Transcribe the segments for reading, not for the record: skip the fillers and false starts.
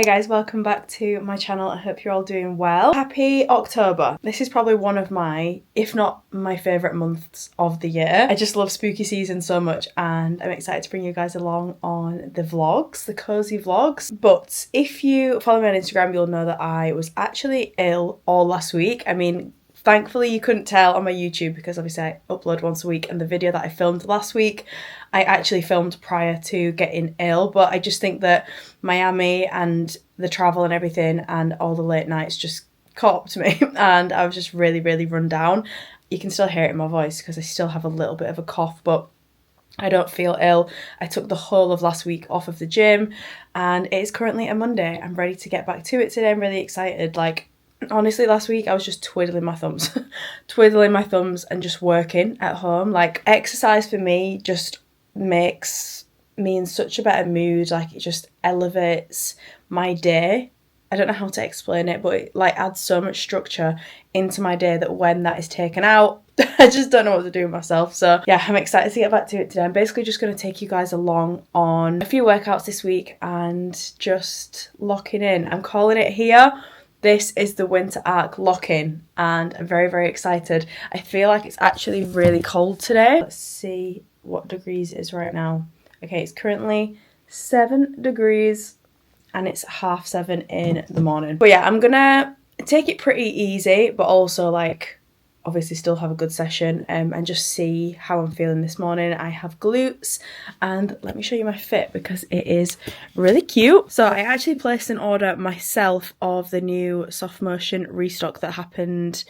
Hey guys, welcome back to my channel. I hope you're all doing well. Happy October. This is probably one of my, if not my favourite months of the year. I just love spooky season so much and I'm excited to bring you guys along on the vlogs, the cozy vlogs. But if you follow me on Instagram, you'll know that I was actually ill all last week. I mean, thankfully you couldn't tell on my YouTube because obviously I upload once a week, and the video that I filmed last week I actually filmed prior to getting ill, but I just think that Miami and the travel and everything and all the late nights just caught up to me and I was just really run down. You can still hear it in my voice because I still have a little bit of a cough, but I don't feel ill. I took the whole of last week off of the gym and it is currently a Monday. I'm ready to get back to it today. I'm really excited. Like, honestly, last week I was just twiddling my thumbs and just working at home. Like, exercise for me just makes me in such a better mood. Like, it just elevates my day. I don't know how to explain it, but it like adds so much structure into my day that when that is taken out, I just don't know what to do with myself. So yeah, I'm excited to get back to it today. I'm basically just going to take you guys along on a few workouts this week and just locking in. I'm calling it here. This is the winter arc lock-in and I'm very excited. I feel like it's actually really cold today. Let's see what degrees it is right now. Okay, it's currently 7 degrees and it's 7:30 in the morning. But yeah, I'm gonna take it pretty easy, but also like obviously still have a good session and just see how I'm feeling this morning. I have glutes and let me show you my fit because it is really cute. So I actually placed an order myself of the new soft motion restock that happened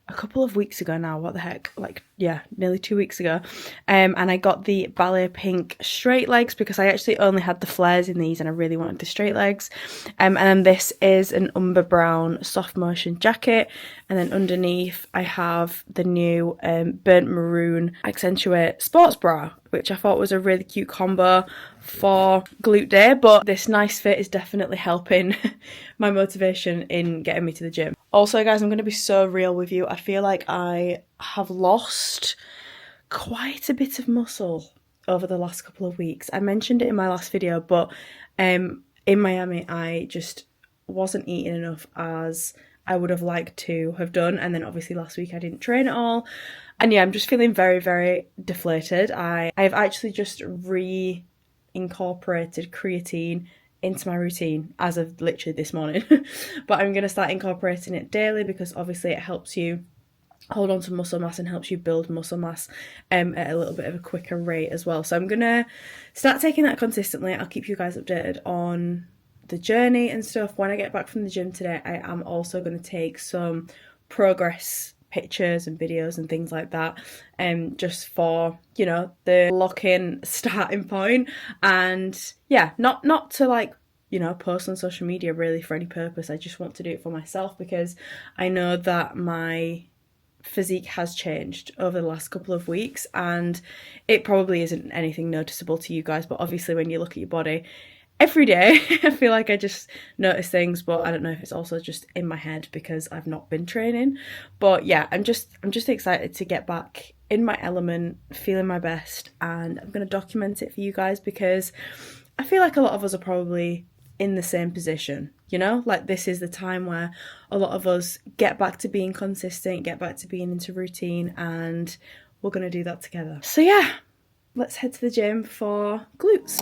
a couple of weeks ago now. What the heck, like, yeah, nearly 2 weeks ago. And I got the ballet pink straight legs because I actually only had the flares in these and I really wanted the straight legs. And then this is an umber brown soft motion jacket, and then underneath I have the new burnt maroon accentuate sports bra, which I thought was a really cute combo for glute day. But this nice fit is definitely helping my motivation in getting me to the gym. Also guys, I'm going to be so real with you. I feel like I have lost quite a bit of muscle over the last couple of weeks. I mentioned it in my last video, but in Miami I just wasn't eating enough as I would have liked to have done, and then obviously last week I didn't train at all, and yeah, I'm just feeling very deflated. I've actually just incorporated creatine into my routine as of literally this morning but I'm going to start incorporating it daily because obviously it helps you hold on to muscle mass and helps you build muscle mass at a little bit of a quicker rate as well. So I'm going to start taking that consistently. I'll keep you guys updated on the journey and stuff. When I get back from the gym today, I am also going to take some progress pictures and videos and things like that, just for, you know, the lock-in starting point. And yeah, not to like, you know, post on social media really for any purpose. I just want to do it for myself because I know that my physique has changed over the last couple of weeks, and it probably isn't anything noticeable to you guys, but obviously when you look at your body every day, I feel like I just notice things, but I don't know if it's also just in my head because I've not been training. But yeah, I'm just excited to get back in my element, feeling my best, and I'm going to document it for you guys because I feel like a lot of us are probably in the same position, you know? Like, this is the time where a lot of us get back to being consistent, get back to being into routine, and we're going to do that together. So yeah, let's head to the gym for glutes.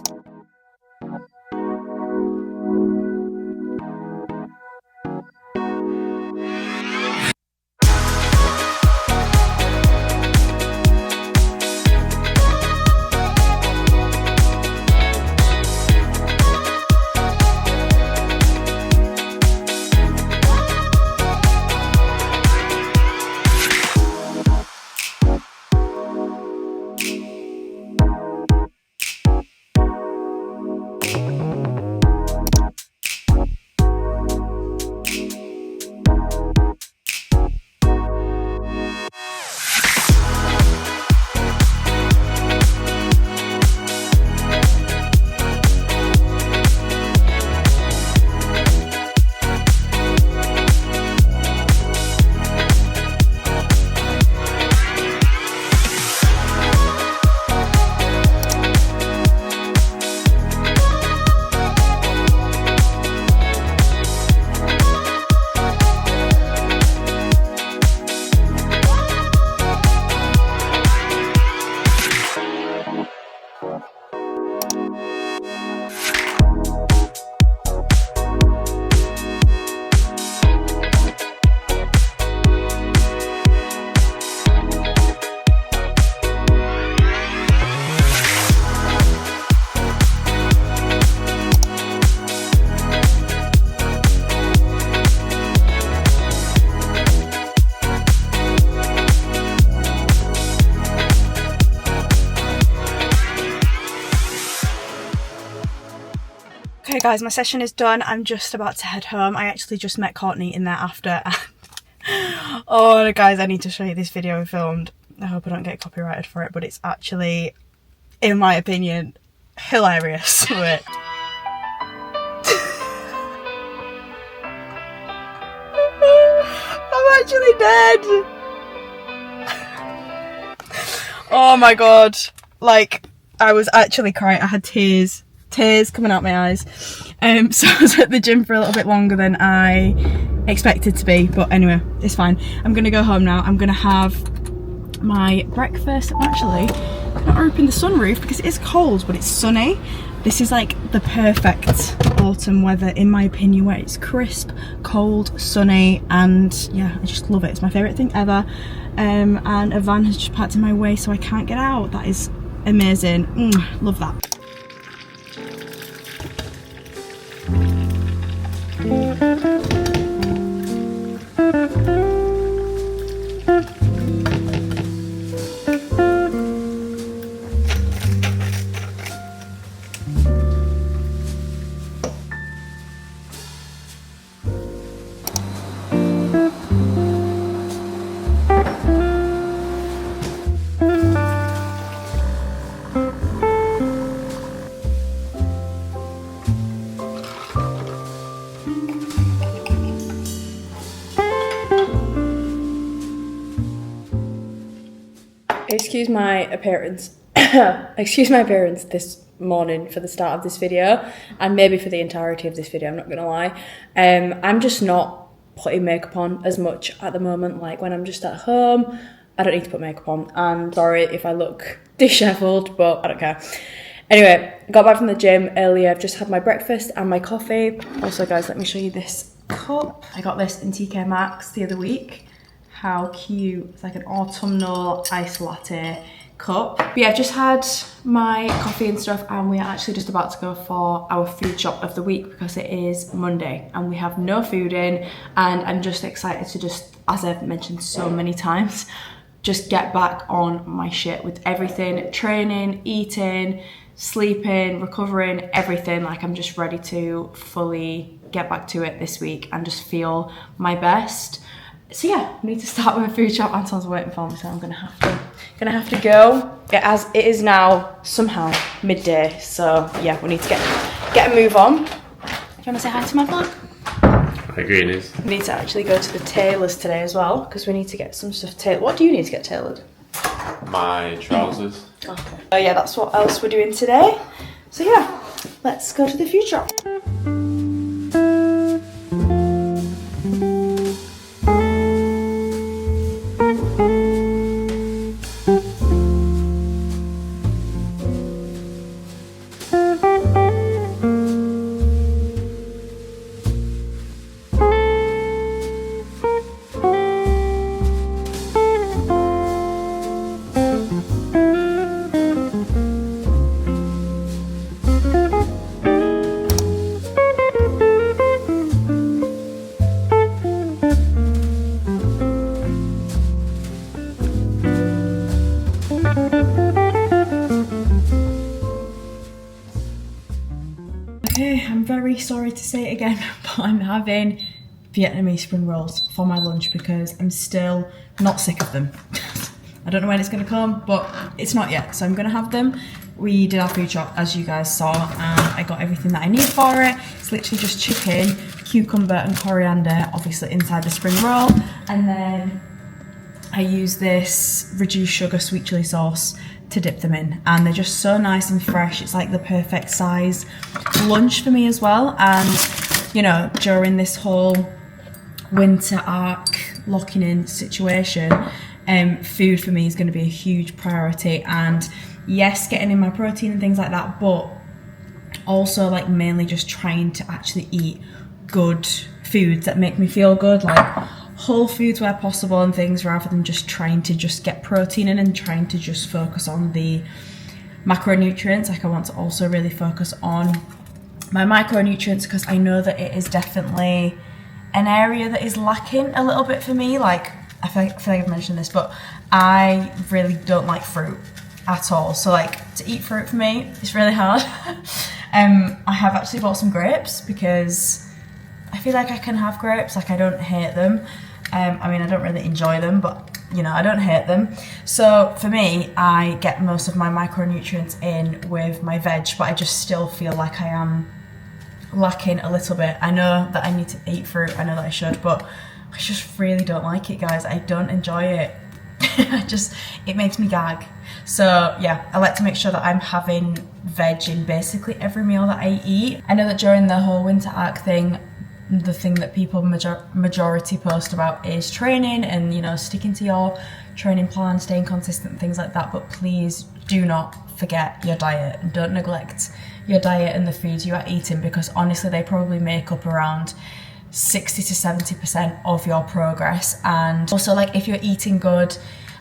Okay guys, my session is done. I'm just about to head home. I actually just met Courtney in there after. Oh guys, I need to show you this video we filmed. I hope I don't get copyrighted for it, but it's actually, in my opinion, hilarious. Wait. I'm actually dead. Oh my god. Like, I was actually crying. I had tears coming out my eyes. So I was at the gym for a little bit longer than I expected to be, but anyway, it's fine. I'm gonna go home now. I'm gonna have my breakfast. I'm actually gonna open the sunroof because it is cold, but it's sunny. This is like the perfect autumn weather, in my opinion, where it's crisp, cold, sunny, and yeah, I just love it. It's my favourite thing ever. And a van has just parked in my way, so I can't get out. That is amazing. Love that. Excuse my appearance. Excuse my appearance this morning for the start of this video, and maybe for the entirety of this video, I'm not gonna lie. I'm just not putting makeup on as much at the moment. Like when I'm just at home, I don't need to put makeup on, and sorry if I look disheveled, but I don't care. Anyway, got back from the gym earlier. I've just had my breakfast and my coffee. Also guys, let me show you this cup. I got this in TK Maxx the other week. How cute. It's like an autumnal iced latte cup. But yeah, I've just had my coffee and stuff, and we are actually just about to go for our food shop of the week because it is Monday and we have no food in, and I'm just excited to just, as I've mentioned so many times, just get back on my shit with everything. Training, eating, sleeping, recovering, everything. Like, I'm just ready to fully get back to it this week and just feel my best. So yeah, we need to start with a food shop. Anton's waiting for me, so I'm gonna have to go. It is now somehow midday, so yeah, we need to get a move on. Do you wanna say hi to my vlog? Hi, greenies. We need to actually go to the tailor's today as well, because we need to get some stuff tailored. What do you need to get tailored? My trousers. Okay. Oh yeah, that's what else we're doing today. So yeah, let's go to the food shop. Okay, I'm very sorry to say it again, but I'm having Vietnamese spring rolls for my lunch because I'm still not sick of them. I don't know when it's going to come, but it's not yet, so I'm going to have them. We did our food shop, as you guys saw, and I got everything that I need for it. It's literally just chicken, cucumber and coriander, obviously inside the spring roll, and then I use this reduced sugar sweet chili sauce to dip them in, and they're just so nice and fresh. It's like the perfect size lunch for me as well. And you know, during this whole winter arc locking in situation, food for me is going to be a huge priority. And yes, getting in my protein and things like that, but also like mainly just trying to actually eat good foods that make me feel good, like whole foods where possible and things, rather than just trying to just get protein in and trying to just focus on the macronutrients. Like, I want to also really focus on my micronutrients because I know that it is definitely an area that is lacking a little bit for me. Like, I feel like I've mentioned this, but I really don't like fruit at all. So like, to eat fruit for me, it's really hard. I have actually bought some grapes because I feel like I can have grapes, like I don't hate them. I mean, I don't really enjoy them, but you know, I don't hate them. So for me, I get most of my micronutrients in with my veg, but I just still feel like I am lacking a little bit. I know that I need to eat fruit, I know that I should, but I just really don't like it, guys. I don't enjoy it. It makes me gag. So yeah, I like to make sure that I'm having veg in basically every meal that I eat. I know that during the whole winter arc thing, the thing that people majority post about is training and, you know, sticking to your training plan, staying consistent, things like that. But please do not forget your diet and don't neglect your diet and the foods you are eating, because honestly they probably make up around 60 to 70% of your progress. And also, like, if you're eating good,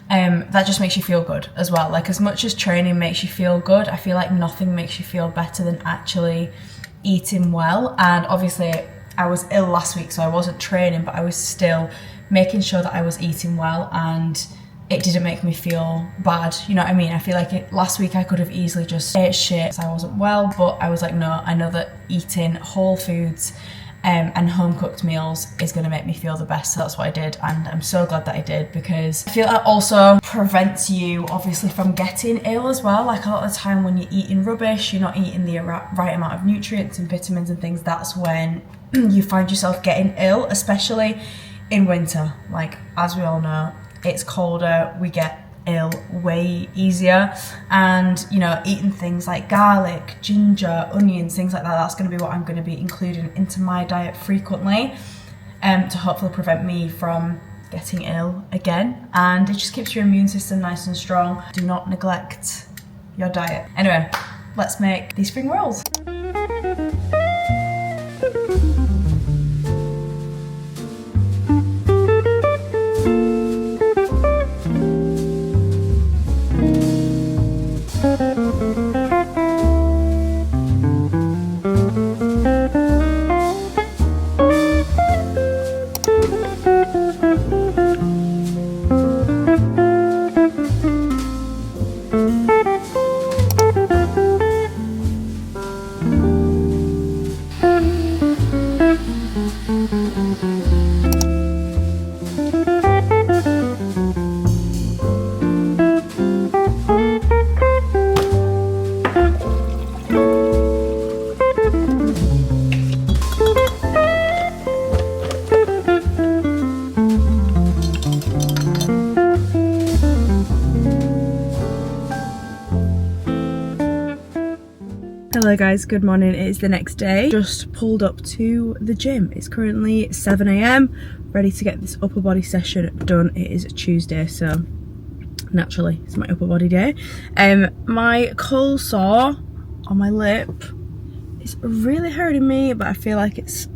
that just makes you feel good as well. Like, as much as training makes you feel good, I feel like nothing makes you feel better than actually eating well. And obviously I was ill last week, so I wasn't training, but I was still making sure that I was eating well, and it didn't make me feel bad, you know what I mean? I feel like last week I could have easily just ate shit because I wasn't well, but I was like, no, I know that eating whole foods and home cooked meals is going to make me feel the best. So that's what I did, and I'm so glad that I did, because I feel that also prevents you obviously from getting ill as well. Like, a lot of the time when you're eating rubbish, you're not eating the right amount of nutrients and vitamins and things, that's when you find yourself getting ill, especially in winter. Like, as we all know, it's colder, we get ill way easier. And, you know, eating things like garlic, ginger, onions, things like that, that's going to be what I'm going to be including into my diet frequently, to hopefully prevent me from getting ill again. And it just keeps your immune system nice and strong. Do not neglect your diet. Anyway, let's make these spring rolls. Hello guys, good morning. It is the next day. Just pulled up to the gym. It's currently 7 AM, ready to get this upper body session done. It is Tuesday, so naturally it's my upper body day. My cold sore on my lip is really hurting me, but I feel like it's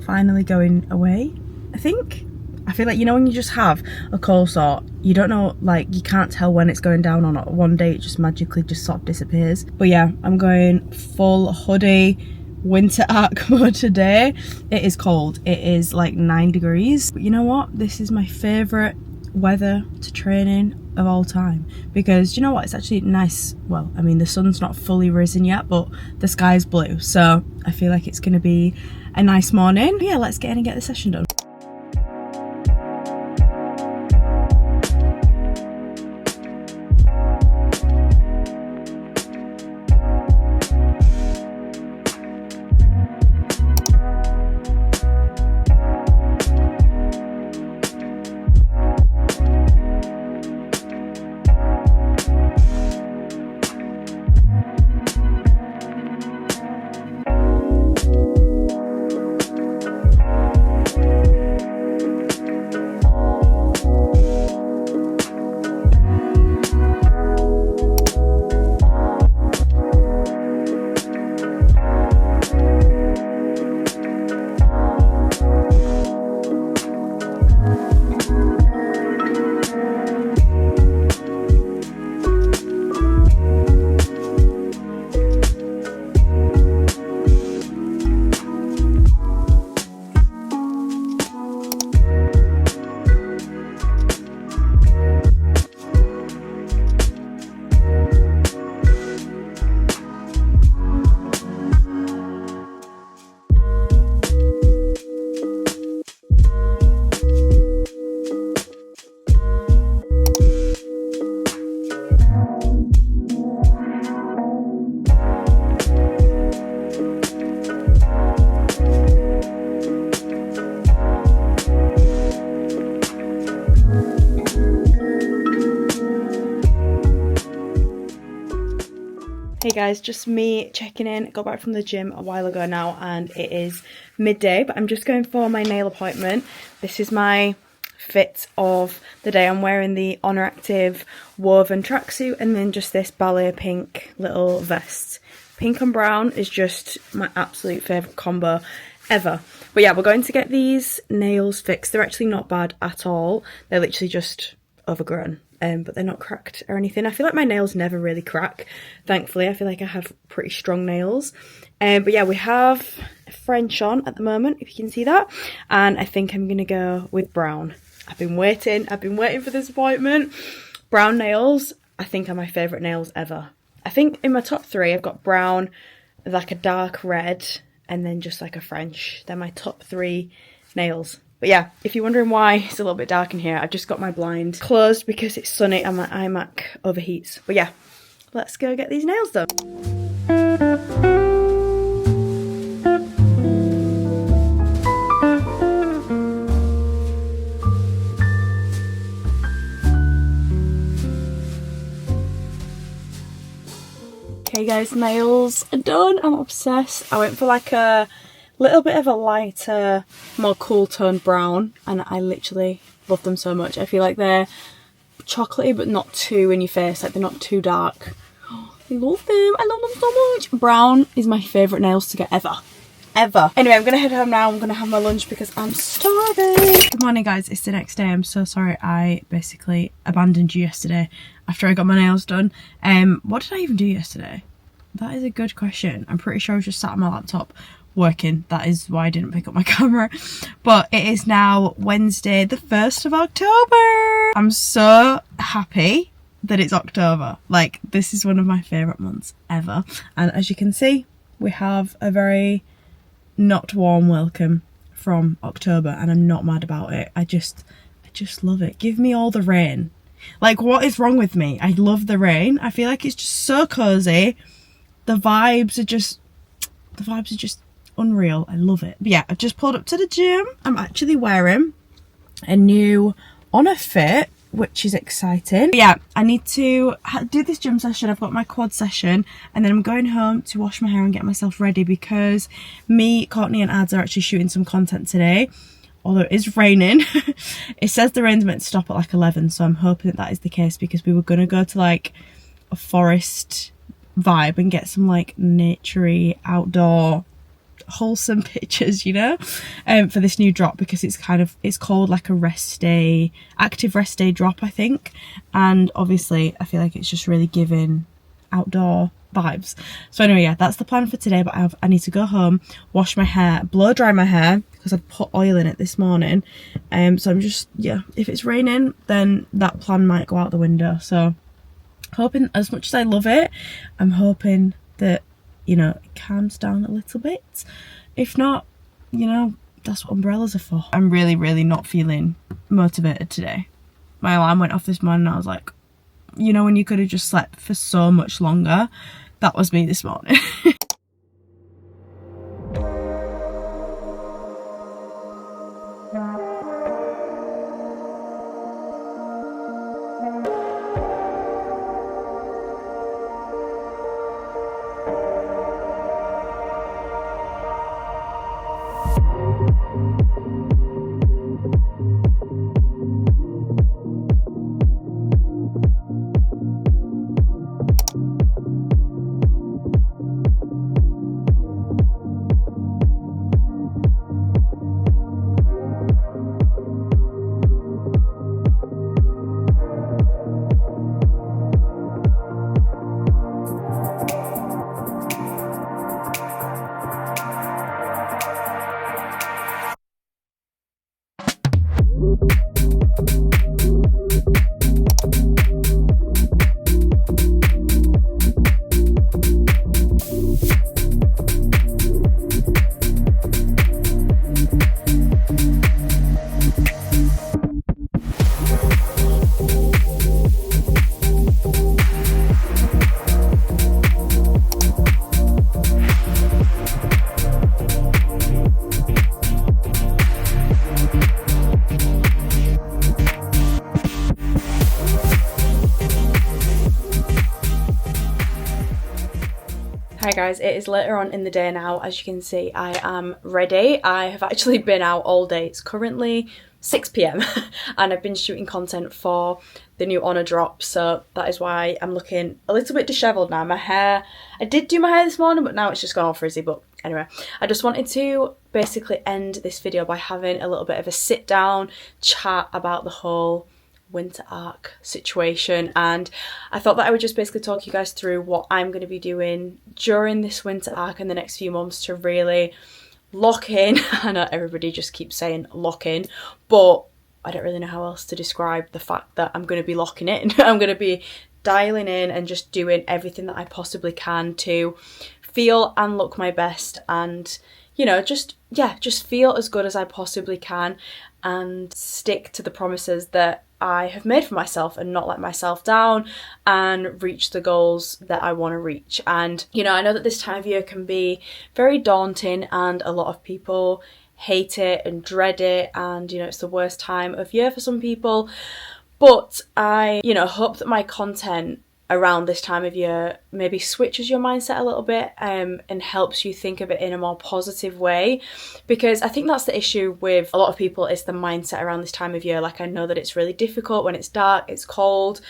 finally going away, I think. I feel like, you know, when you just have a cold sore, you don't know, like, you can't tell when it's going down or not. One day it just magically just sort of disappears. But yeah, I'm going full hoodie, winter arc mode today. It is cold. It is like 9 degrees. But you know what? This is my favourite weather to train in of all time, because you know what? It's actually nice. Well, I mean, the sun's not fully risen yet, but the sky's blue. So I feel like it's going to be a nice morning. But yeah, let's get in and get the session done. Hey guys, just me checking in. Got back from the gym a while ago now and it is midday, but I'm just going for my nail appointment. This is my fit of the day. I'm wearing the Honor Active woven tracksuit and then just this ballet pink little vest. Pink and brown is just my absolute favourite combo ever. But yeah, we're going to get these nails fixed. They're actually not bad at all. They're literally just overgrown. But they're not cracked or anything. I feel like my nails never really crack. Thankfully, I feel like I have pretty strong nails. But yeah, we have French on at the moment, if you can see that. And I think I'm going to go with brown. I've been waiting for this appointment. Brown nails, I think, are my favourite nails ever. I think in my top 3, I've got brown, like a dark red, and then just like a French. They're my top 3 nails. But yeah, if you're wondering why it's a little bit dark in here, I've just got my blind closed because it's sunny and my iMac overheats. But yeah, let's go get these nails done. Okay guys, nails are done. I'm obsessed. I went for like a little bit of a lighter, more cool toned brown, and I literally love them so much. I feel like they're chocolatey but not too in your face, like they're not too dark. I love them. I love them so much. Brown is my favourite nails to get ever. Anyway, I'm gonna head home now. I'm gonna have my lunch because I'm starving. Good morning guys, it's the next day. I'm so sorry I basically abandoned you yesterday after I got my nails done. What did I even do yesterday? That is a good question. I'm pretty sure I was just sat on my laptop working. That is why I didn't pick up my camera. But it is now Wednesday the 1st of October. I'm so happy that it's October. Like, this is one of my favourite months ever. And as you can see, we have a very not warm welcome from October and I'm not mad about it. I just love it. Give me all the rain. Like, what is wrong with me? I love the rain. I feel like it's just so cozy. The vibes are just unreal. I love it. But yeah, I've just pulled up to the gym. I'm actually wearing a new Honor fit, which is exciting. But yeah, I need to do this gym session. I've got my quad session and then I'm going home to wash my hair and get myself ready because me, Courtney and Ads are actually shooting some content today. Although it is raining. It says the rain's meant to stop at like 11, so I'm hoping that is the case because we were going to go to like a forest vibe and get some like naturey, outdoor, wholesome pictures, you know, for this new drop because it's called like a rest day, active rest day drop, I think. And obviously I feel like it's just really giving outdoor vibes. So anyway, yeah, that's the plan for today, but I need to go home, wash my hair, blow dry my hair because I put oil in it this morning. So I'm just, yeah, if it's raining then that plan might go out the window. So hoping, as much as I love it, I'm hoping that, you know, it calms down a little bit. If not, you know, that's what umbrellas are for. I'm really not feeling motivated today. My alarm went off this morning and I was like, you know, when you could have just slept for so much longer, that was me this morning. Hi guys, it is later on in the day now. As you can see, I am ready. I have actually been out all day. It's currently 6 p.m. and I've been shooting content for the new Honor drop, so that is why I'm looking a little bit dishevelled now. My hair, I did do my hair this morning, but now it's just gone all frizzy. But anyway, I just wanted to basically end this video by having a little bit of a sit down chat about the whole winter arc situation, and I thought that I would just basically talk you guys through what I'm going to be doing during this winter arc in the next few months to really lock in. I know everybody just keeps saying lock in, but I don't really know how else to describe the fact that I'm going to be locking in. I'm going to be dialing in and just doing everything that I possibly can to feel and look my best, and you know, just feel as good as I possibly can and stick to the promises that I have made for myself and not let myself down and reach the goals that I want to reach. And you know, I know that this time of year can be very daunting and a lot of people hate it and dread it, and you know, it's the worst time of year for some people. But I, you know, hope that my content around this time of year maybe switches your mindset a little bit and helps you think of it in a more positive way, because I think that's the issue with a lot of people, is the mindset around this time of year. Like, I know that it's really difficult when it's dark, it's cold,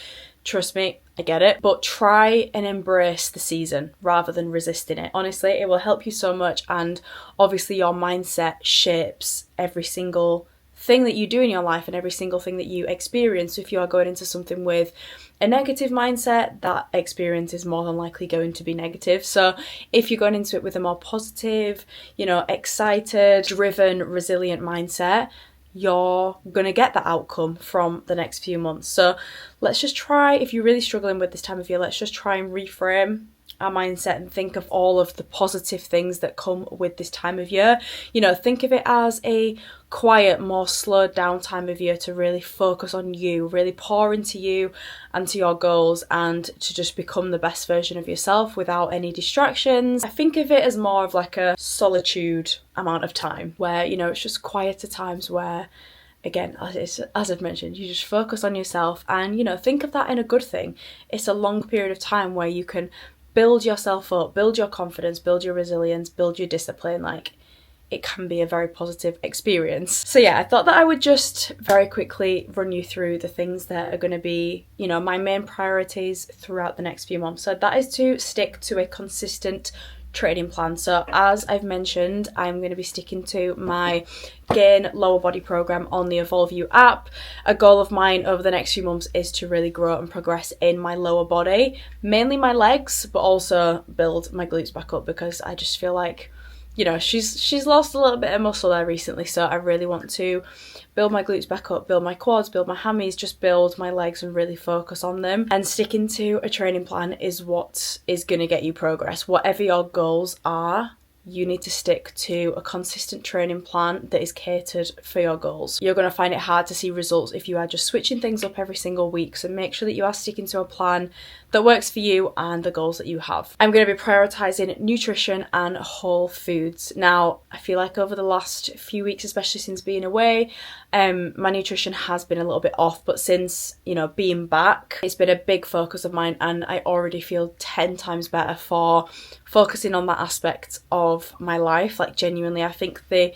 trust me, I get it, but try and embrace the season rather than resisting it. Honestly, it will help you so much, and obviously your mindset shapes every single thing that you do in your life and every single thing that you experience. So if you are going into something with a negative mindset, that experience is more than likely going to be negative. So if you're going into it with a more positive, you know, excited, driven, resilient mindset, you're going to get that outcome from the next few months. So let's just try, if you're really struggling with this time of year, let's just try and reframe our mindset and think of all of the positive things that come with this time of year. You know, think of it as a quiet, more slowed down time of year to really focus on you, really pour into you and to your goals, and to just become the best version of yourself without any distractions. I think of it as more of like a solitude amount of time where, you know, it's just quieter times where, again, as I've mentioned, you just focus on yourself, and you know, think of that in a good thing. It's a long period of time where you can build yourself up, build your confidence, build your resilience, build your discipline. Like, it can be a very positive experience. So yeah, I thought that I would just very quickly run you through the things that are going to be, you know, my main priorities throughout the next few months. So that is to stick to a consistent training plan. So as I've mentioned, I'm going to be sticking to my Gain Lower Body program on the Evolve You app. A goal of mine over the next few months is to really grow and progress in my lower body, mainly my legs, but also build my glutes back up, because I just feel like, you know, she's lost a little bit of muscle there recently, so I really want to build my glutes back up, build my quads, build my hammies, just build my legs and really focus on them. And sticking to a training plan is what is going to get you progress. Whatever your goals are, you need to stick to a consistent training plan that is catered for your goals. You're going to find it hard to see results if you are just switching things up every single week, so make sure that you are sticking to a plan that works for you and the goals that you have. I'm going to be prioritising nutrition and whole foods. Now, I feel like over the last few weeks, especially since being away, my nutrition has been a little bit off, but since, you know, being back, it's been a big focus of mine, and I already feel 10 times better for focusing on that aspect of my life. Like, genuinely, I think the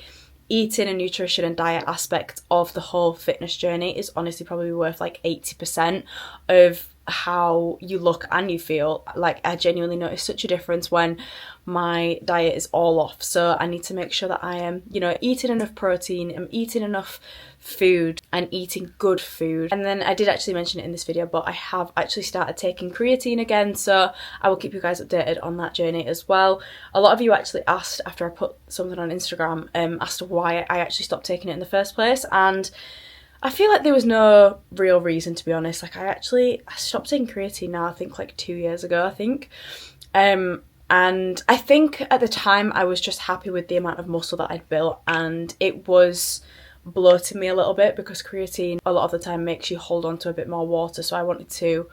eating and nutrition and diet aspect of the whole fitness journey is honestly probably worth like 80% of how you look and you feel. Like, I genuinely notice such a difference when my diet is all off. So I need to make sure that I am, you know, eating enough protein, I'm eating enough food and eating good food. And then I did actually mention it in this video, but I have actually started taking creatine again, so I will keep you guys updated on that journey as well. A lot of you actually asked, after I put something on Instagram, as to why I actually stopped taking it in the first place, and I feel like there was no real reason, to be honest. Like, I stopped taking creatine now, I think like 2 years ago, I think. And I think at the time I was just happy with the amount of muscle that I'd built, and it was bloating me a little bit because creatine a lot of the time makes you hold on to a bit more water. So I wanted to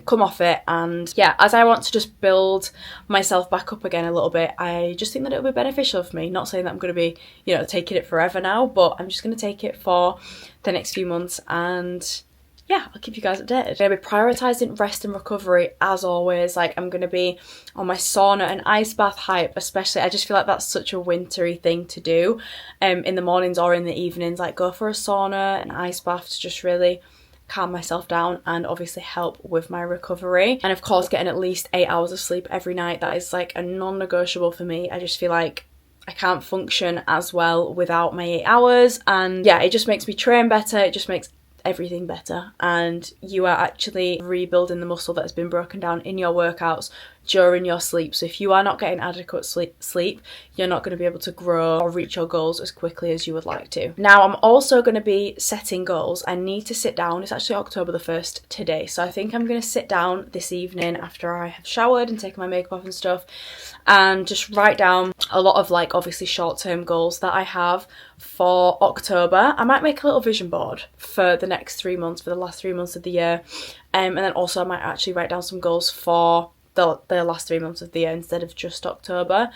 come off it, and yeah, as I want to just build myself back up again a little bit, I just think that it would be beneficial for me. Not saying that I'm going to be, you know, taking it forever now, but I'm just going to take it for the next few months and yeah, I'll keep you guys updated. I'm going to be prioritising rest and recovery as always. Like, I'm going to be on my sauna and ice bath hype, especially. I just feel like that's such a wintry thing to do in the mornings or in the evenings. Like, go for a sauna and ice bath to just really calm myself down and obviously help with my recovery. And of course, getting at least 8 hours of sleep every night. That is like a non-negotiable for me. I just feel like I can't function as well without my 8 hours. And yeah, it just makes me train better. It just makes everything better, and you are actually rebuilding the muscle that has been broken down in your workouts during your sleep. So if you are not getting adequate sleep, you're not going to be able to grow or reach your goals as quickly as you would like to. Now, I'm also going to be setting goals. I need to sit down. It's actually October the 1st today, so I think I'm going to sit down this evening after I have showered and taken my makeup off and stuff, and just write down a lot of like obviously short-term goals that I have for October. I might make a little vision board for the next 3 months, for the last 3 months of the year, and then also I might actually write down some goals for the last 3 months of the year instead of just October,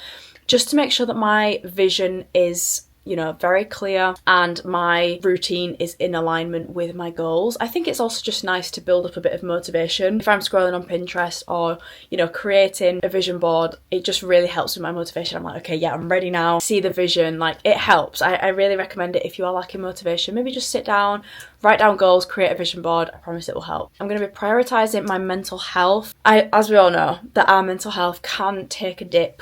just to make sure that my vision is, you know, very clear and my routine is in alignment with my goals. I think it's also just nice to build up a bit of motivation. If I'm scrolling on Pinterest or, you know, creating a vision board, it just really helps with my motivation. I'm like, okay, yeah, I'm ready now. See the vision, like it helps. I really recommend it if you are lacking motivation. Maybe just sit down, write down goals, create a vision board. I promise it will help. I'm going to be prioritising my mental health. As we all know, that our mental health can take a dip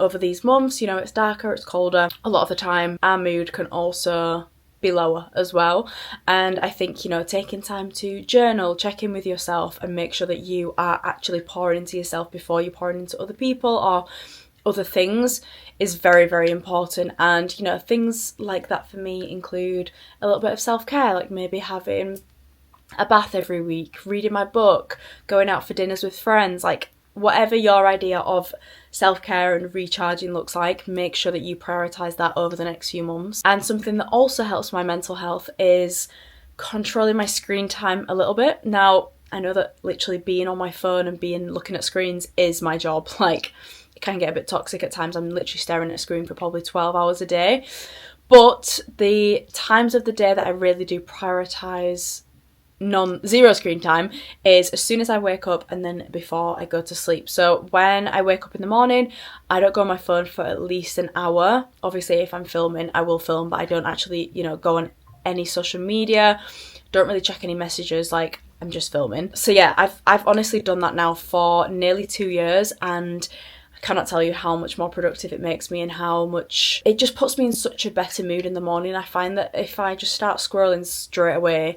over these months. You know, it's darker, it's colder. A lot of the time our mood can also be lower as well, and I think, you know, taking time to journal, check in with yourself and make sure that you are actually pouring into yourself before you're pouring into other people or other things is very, very important. And, you know, things like that for me include a little bit of self-care, like maybe having a bath every week, reading my book, going out for dinners with friends, like whatever your idea of self-care and recharging looks like, make sure that you prioritise that over the next few months. And something that also helps my mental health is controlling my screen time a little bit. Now, I know that literally being on my phone and looking at screens is my job. Like, it can get a bit toxic at times. I'm literally staring at a screen for probably 12 hours a day. But the times of the day that I really do prioritise zero screen time is as soon as I wake up and then before I go to sleep. So when I wake up in the morning, I don't go on my phone for at least an hour. Obviously, if I'm filming, I will film, but I don't actually, you know, go on any social media, don't really check any messages, like I'm just filming. So yeah, I've honestly done that now for nearly 2 years, and I cannot tell you how much more productive it makes me and how much it just puts me in such a better mood in the morning. I find that if I just start scrolling straight away,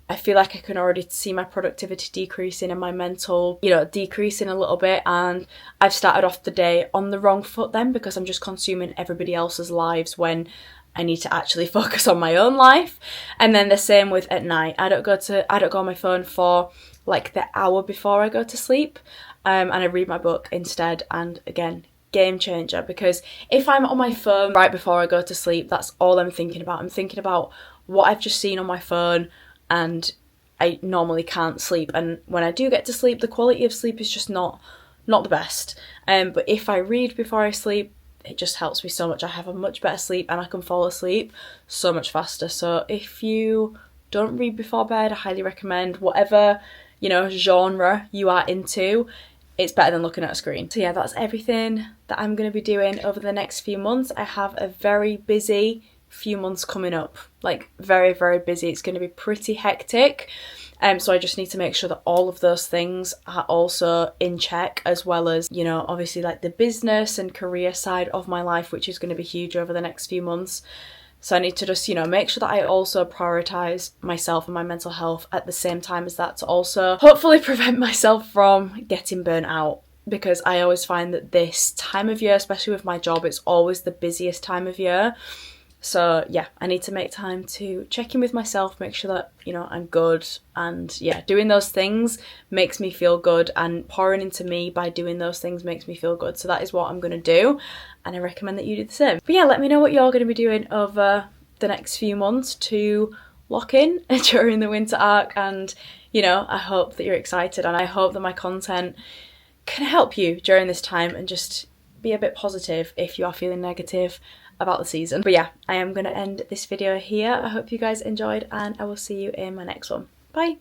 I feel like I can already see my productivity decreasing and my mental, you know, decreasing a little bit, and I've started off the day on the wrong foot then, because I'm just consuming everybody else's lives when I need to actually focus on my own life. And then the same with at night. I don't go on my phone for like the hour before I go to sleep, and I read my book instead. And again, game changer, because if I'm on my phone right before I go to sleep, that's all I'm thinking about. I'm thinking about what I've just seen on my phone, and I normally can't sleep. And when I do get to sleep, the quality of sleep is just not the best. But if I read before I sleep, it just helps me so much. I have a much better sleep and I can fall asleep so much faster. So if you don't read before bed, I highly recommend whatever, you know, genre you are into. It's better than looking at a screen. So yeah, that's everything that I'm going to be doing over the next few months. I have a very busy few months coming up, like very, very busy. It's going to be pretty hectic. So I just need to make sure that all of those things are also in check, as well as, you know, obviously like the business and career side of my life, which is going to be huge over the next few months. So I need to just, you know, make sure that I also prioritise myself and my mental health at the same time as that, to also hopefully prevent myself from getting burnt out. Because I always find that this time of year, especially with my job, it's always the busiest time of year. So yeah, I need to make time to check in with myself, make sure that, you know, I'm good. And yeah, doing those things makes me feel good, and pouring into me by doing those things makes me feel good. So that is what I'm going to do, and I recommend that you do the same. But yeah, let me know what you're going to be doing over the next few months to lock in during the winter arc. And, you know, I hope that you're excited, and I hope that my content can help you during this time and just be a bit positive if you are feeling negative about the season. But yeah, I am going to end this video here. I hope you guys enjoyed, and I will see you in my next one. Bye.